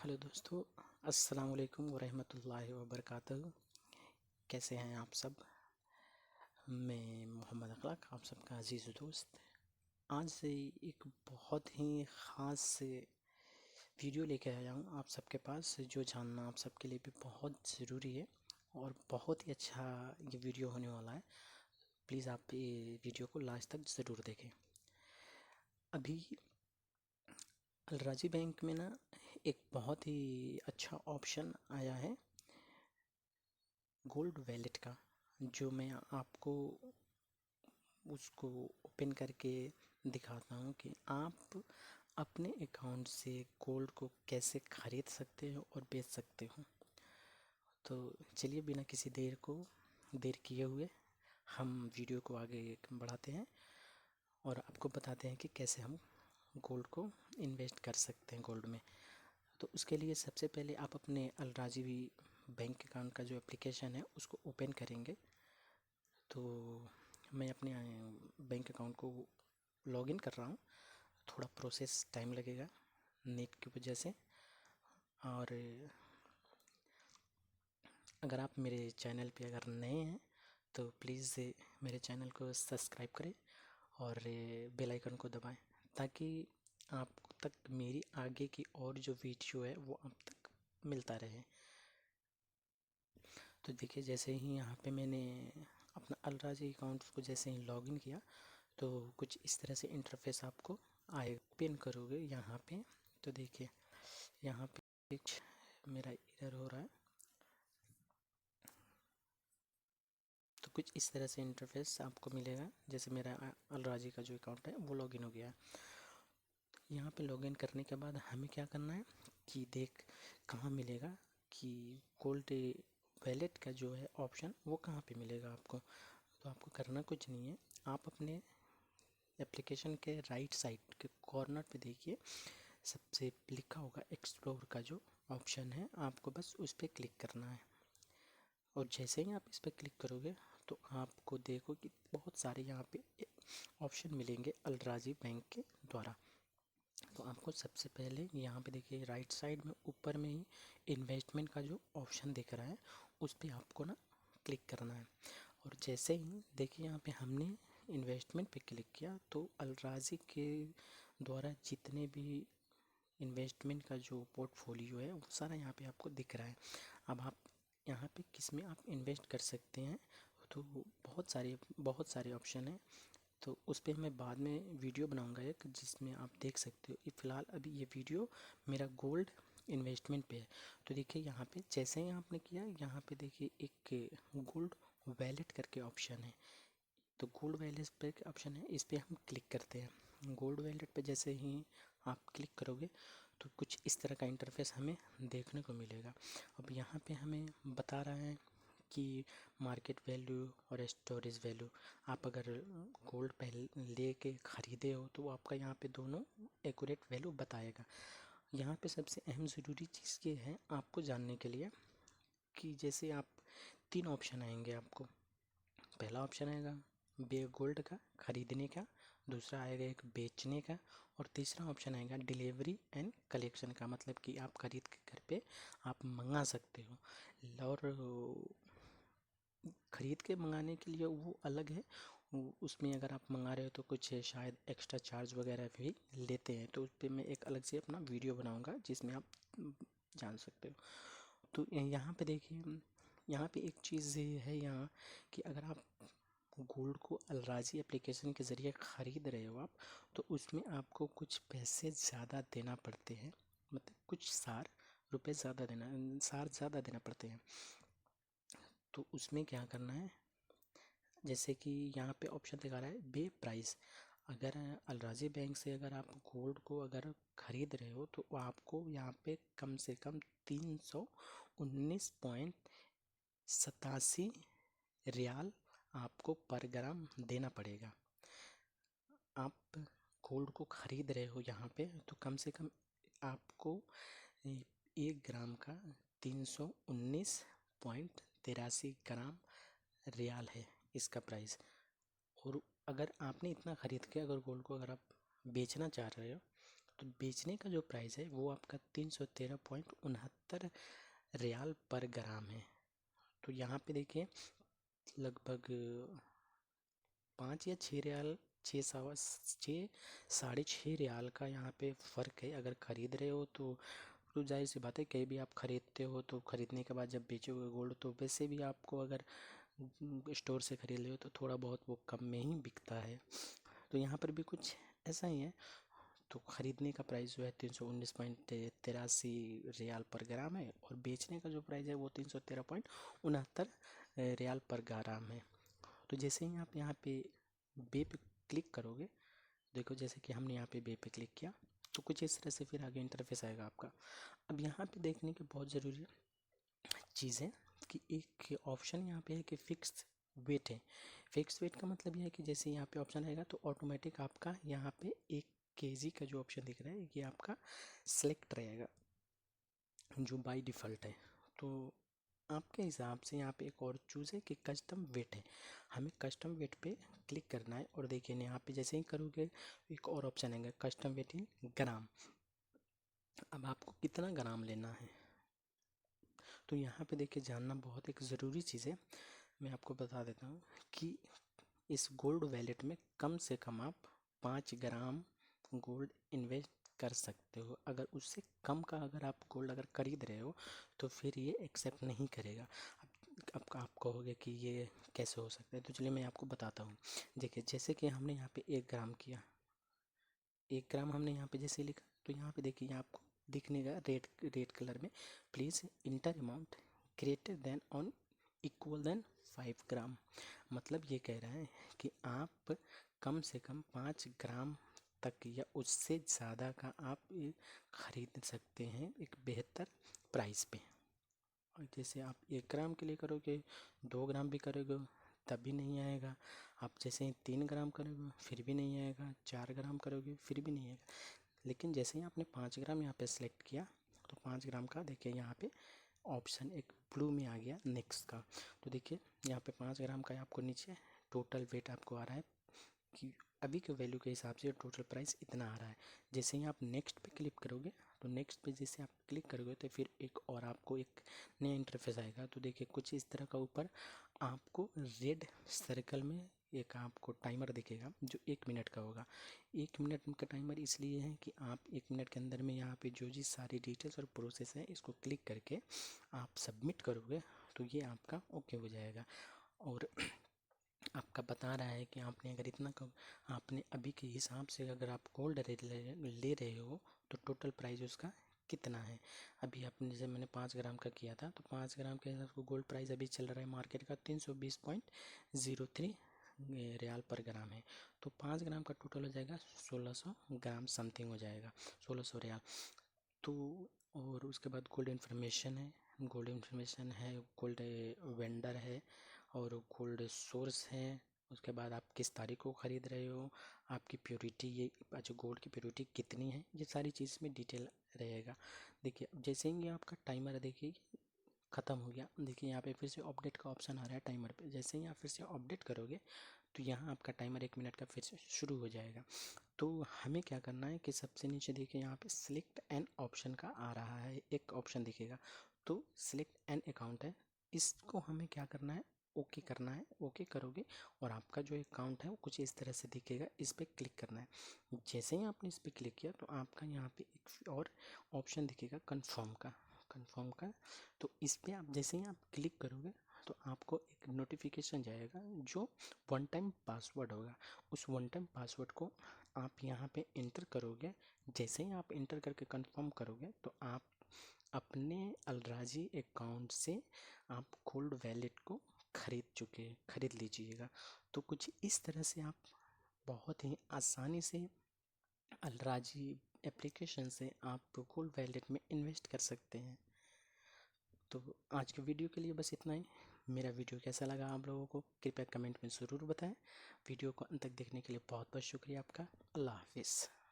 Hello दोस्तों, अस्सलाम वालेकुम वरहमतुल्लाहि वबरकातुहू। कैसे हैं आप सब? मैं मोहम्मद अखलाक, आप सबका अजीज़ दोस्त। आज से एक बहुत ही ख़ास वीडियो लेके आया हूँ आप सबके पास, जो जानना आप सबके लिए भी बहुत ज़रूरी है और बहुत ही अच्छा ये वीडियो होने वाला है। प्लीज़ आप ये वीडियो को लास्ट तक ज़रूर देखें। अभी अलराजी बैंक में ना एक बहुत ही अच्छा ऑप्शन आया है गोल्ड वैलेट का, जो मैं आपको उसको ओपन करके दिखाता हूँ कि आप अपने अकाउंट से गोल्ड को कैसे ख़रीद सकते हो और बेच सकते हो। तो चलिए बिना किसी देर किए हुए हम वीडियो को आगे बढ़ाते हैं और आपको बताते हैं कि कैसे हम गोल्ड को इन्वेस्ट कर सकते हैं गोल्ड में। तो उसके लिए सबसे पहले आप अपने अलराजी बैंक अकाउंट का जो एप्लीकेशन है उसको ओपन करेंगे। तो मैं अपने बैंक अकाउंट को लॉगिन कर रहा हूँ। थोड़ा प्रोसेस टाइम लगेगा नेट की वजह से। और अगर आप मेरे चैनल पे अगर नए हैं तो प्लीज़ मेरे चैनल को सब्सक्राइब करें और बेल आइकन को दबाएं, ताकि आप तक मेरी आगे की और जो वीडियो है वो आप तक मिलता रहे। तो देखिए, जैसे ही यहाँ पे मैंने अपना अलराजी अकाउंट को जैसे ही लॉगिन किया तो कुछ इस तरह से इंटरफेस आपको आएगा। पिन करोगे यहाँ पे तो देखिए यहाँ पे मेरा एरर हो रहा है। तो कुछ इस तरह से इंटरफेस आपको मिलेगा। जैसे मेरा अलराजी का जो अकाउंट है वो लॉगिन हो गया है। यहाँ पे लॉगिन करने के बाद हमें क्या करना है कि देख कहाँ मिलेगा कि गोल्ड वैलेट का जो है ऑप्शन वो कहाँ पे मिलेगा आपको। तो आपको करना कुछ नहीं है, आप अपने एप्लीकेशन के राइट साइड के कॉर्नर पे देखिए, सबसे लिखा होगा एक्सप्लोर का जो ऑप्शन है, आपको बस उस पर क्लिक करना है। और जैसे ही आप इस पर क्लिक करोगे तो आपको देखो कि बहुत सारे यहाँ पे ऑप्शन मिलेंगे अलराजी बैंक के द्वारा। तो आपको सबसे पहले यहाँ पे देखिए राइट साइड में ऊपर में ही इन्वेस्टमेंट का जो ऑप्शन दिख रहा है उस पर आपको ना क्लिक करना है। और जैसे ही देखिए यहाँ पे हमने इन्वेस्टमेंट पे क्लिक किया तो अलराजी के द्वारा जितने भी इन्वेस्टमेंट का जो पोर्टफोलियो है वो सारा यहाँ पे आपको दिख रहा है। अब आप यहाँ पे किस में आप इन्वेस्ट कर सकते हैं, तो बहुत सारे ऑप्शन हैं। तो उस पर मैं बाद में वीडियो बनाऊंगा एक, जिसमें आप देख सकते हो। फ़िलहाल अभी ये वीडियो मेरा गोल्ड इन्वेस्टमेंट पे है। तो देखिए यहाँ पे जैसे ही आपने किया, यहाँ पे देखिए एक गोल्ड वैलेट करके ऑप्शन है। तो गोल्ड वैलेट पे ऑप्शन है, इस पर हम क्लिक करते हैं। गोल्ड वैलेट पे जैसे ही आप क्लिक करोगे तो कुछ इस तरह का इंटरफेस हमें देखने को मिलेगा। अब यहाँ पे हमें बता रहा है कि मार्केट वैल्यू और स्टोरेज वैल्यू। आप अगर गोल्ड पहले लेके ख़रीदे हो तो आपका यहाँ पे दोनों एक्यूरेट वैल्यू बताएगा। यहाँ पे सबसे अहम ज़रूरी चीज़ ये है आपको जानने के लिए कि जैसे आप 3 ऑप्शन आएंगे आपको। पहला ऑप्शन आएगा गोल्ड का ख़रीदने का, दूसरा आएगा एक बेचने का, और तीसरा ऑप्शन आएगा डिलीवरी एंड कलेक्शन का, मतलब कि आप ख़रीद के घर पे आप मंगा सकते हो। और ख़रीद के मंगाने के लिए वो अलग है, उसमें अगर आप मंगा रहे हो तो कुछ शायद एक्स्ट्रा चार्ज वगैरह भी लेते हैं। तो उस पर मैं एक अलग से अपना वीडियो बनाऊंगा जिसमें आप जान सकते हो। तो यहाँ पे देखिए, यहाँ पे एक चीज़ है यहाँ कि अगर आप गोल्ड को अलराजी एप्लीकेशन के ज़रिए ख़रीद रहे हो आप, तो उसमें आपको कुछ पैसे ज़्यादा देना पड़ते हैं, मतलब कुछ ₹4 ज़्यादा देना पड़ते हैं। तो उसमें क्या करना है, जैसे कि यहाँ पे ऑप्शन दिखा रहा है बे प्राइस। अगर अलराजी बैंक से अगर आप गोल्ड को अगर ख़रीद रहे हो तो आपको यहाँ पे कम से कम 319.87 रियाल आपको पर ग्राम देना पड़ेगा। आप गोल्ड को ख़रीद रहे हो यहाँ पे तो कम से कम आपको 1 ग्राम का 319.83 ग्राम रियाल है इसका प्राइस। और अगर आपने इतना ख़रीद के अगर गोल्ड को अगर आप बेचना चाह रहे हो तो तो बेचने का जो प्राइस है वो आपका 313.69 रियाल पर ग्राम है। तो यहाँ पे देखिए लगभग 5 या 6 रियाल, 6 साढ़े 6 रियाल का यहाँ पे फ़र्क है। अगर ख़रीद रहे हो तो जाहिर सी बात है, कहीं भी आप ख़रीदते हो तो ख़रीदने के बाद जब बेचोगे गोल्ड तो वैसे भी आपको अगर स्टोर से ख़रीद रहे हो तो थोड़ा बहुत वो कम में ही बिकता है। तो यहाँ पर भी कुछ ऐसा ही है। तो ख़रीदने का प्राइस जो है 319.83 रियाल पर ग्राम है, और बेचने का जो प्राइस है वो 313.69 रियाल पर ग्राम है। तो जैसे ही आप यहाँ पे बे पे क्लिक करोगे, देखो जैसे कि हमने यहाँ पे बे पे क्लिक किया तो कुछ इस तरह से फिर आगे इंटरफेस आएगा आपका। अब यहाँ पे देखने की बहुत ज़रूरी चीज़ है कि एक ऑप्शन यहाँ पे है कि फिक्स वेट है। फिक्स वेट का मतलब ये है कि जैसे यहाँ पे ऑप्शन आएगा तो ऑटोमेटिक आपका यहाँ पे 1 kg का जो ऑप्शन दिख रहा है ये आपका सेलेक्ट रहेगा, जो बाय डिफ़ॉल्ट है। तो आपके हिसाब से यहाँ पे एक और चूज़ है कि कस्टम वेट है, हमें कस्टम वेट पे क्लिक करना है। और देखिए यहाँ पे जैसे ही करोगे एक और ऑप्शन आएगा कस्टम वेट इन ग्राम। अब आपको कितना ग्राम लेना है, तो यहाँ पे देखिए जानना बहुत एक ज़रूरी चीज़ है। मैं आपको बता देता हूँ कि इस गोल्ड वैलेट में कम से कम आप 5 ग्राम गोल्ड इन्वेस्ट कर सकते हो। अगर उससे कम का अगर आप गोल्ड अगर खरीद रहे हो तो फिर ये एक्सेप्ट नहीं करेगा। अब आप कहोगे कि ये कैसे हो सकता है, तो चलिए मैं आपको बताता हूँ। देखिए जैसे कि हमने यहाँ पे 1 ग्राम किया, 1 ग्राम हमने यहाँ पे जैसे लिखा तो यहाँ पे देखिए आपको दिखने का रेड कलर में please enter amount greater than or equal than 5 gram. मतलब ये कह रहा है कि आप कम से कम 5 ग्राम तक या उससे ज़्यादा का आप खरीद सकते हैं एक बेहतर प्राइस पे। और जैसे आप 1 ग्राम के लिए करोगे, 2 ग्राम भी करोगे तब भी नहीं आएगा। आप जैसे 3 ग्राम करोगे फिर भी नहीं आएगा, 4 ग्राम करोगे फिर भी नहीं आएगा। लेकिन जैसे ही आपने 5 ग्राम यहाँ पे सेलेक्ट किया तो 5 ग्राम का देखिए यहाँ पे ऑप्शन एक ब्लू में आ गया नेक्स्ट का। तो देखिए यहाँ पे 5 ग्राम का आपको नीचे टोटल वेट आपको आ रहा है कि अभी के वैल्यू के हिसाब से टोटल प्राइस इतना आ रहा है। जैसे ही आप नेक्स्ट पे क्लिक करोगे तो नेक्स्ट पे जैसे आप क्लिक करोगे तो फिर एक और आपको एक नया इंटरफेस आएगा। तो देखिए कुछ इस तरह का ऊपर आपको रेड सर्कल में एक आपको टाइमर दिखेगा जो 1 मिनट का होगा। 1 मिनट का टाइमर इसलिए है कि आप 1 मिनट के अंदर में यहाँ पे जो जी सारी डिटेल्स और प्रोसेस है इसको क्लिक करके आप सबमिट करोगे तो ये आपका ओके हो जाएगा। और आपका बता रहा है कि आपने अगर इतना आपने अभी के हिसाब से अगर आप गोल्ड ले रहे हो तो टोटल प्राइस उसका कितना है। अभी आपने जैसे मैंने 5 ग्राम का किया था तो 5 ग्राम के हिसाब से गोल्ड प्राइस अभी चल रहा है मार्केट का 320.03 रियाल पर ग्राम है। तो 5 ग्राम का टोटल हो जाएगा 1600 ग्राम समथिंग हो जाएगा, 1600 रियाल। तो और उसके बाद गोल्ड इन्फॉर्मेशन है, गोल्ड इन्फॉर्मेशन है, गोल्ड वेंडर है और गोल्ड सोर्स है। उसके बाद आप किस तारीख को ख़रीद रहे हो, आपकी प्योरिटी ये अच्छा गोल्ड की प्योरिटी कितनी है, ये सारी चीज़ में डिटेल रहेगा। देखिए अब जैसे ही आपका टाइमर देखिए ख़त्म हो गया, देखिए यहाँ पे फिर से अपडेट का ऑप्शन आ रहा है टाइमर पे। जैसे ही आप फिर से अपडेट करोगे तो यहाँ आपका टाइमर 1 मिनट का फिर से शुरू हो जाएगा। तो हमें क्या करना है कि सबसे नीचे देखिए यहाँ पे सिलेक्ट एन ऑप्शन का आ रहा है, एक ऑप्शन दिखेगा तो सिलेक्ट एन अकाउंट है, इसको हमें क्या करना है ओके करना है। ओके करोगे और आपका जो अकाउंट है वो कुछ इस तरह से दिखेगा, इस पर क्लिक करना है। जैसे ही आपने इस पर क्लिक किया तो आपका यहाँ पे एक और ऑप्शन दिखेगा कन्फर्म का। तो इस पर आप जैसे ही आप क्लिक करोगे तो आपको एक नोटिफिकेशन जाएगा जो 1 टाइम पासवर्ड होगा। उस 1 टाइम पासवर्ड को आप यहाँ पे इंटर करोगे। जैसे ही आप इंटर करके कंफर्म करोगे तो आप अपने अलराजी अकाउंट से आप गोल्ड वैलेट को खरीद लीजिएगा। तो कुछ इस तरह से आप बहुत ही आसानी से अलराजी एप्लीकेशन से आप गोल्ड वैलेट में इन्वेस्ट कर सकते हैं। तो आज के वीडियो के लिए बस इतना ही। मेरा वीडियो कैसा लगा आप लोगों को कृपया कमेंट में ज़रूर बताएं। वीडियो को अंत तक देखने के लिए बहुत बहुत शुक्रिया आपका। अल्लाह हाफिज़।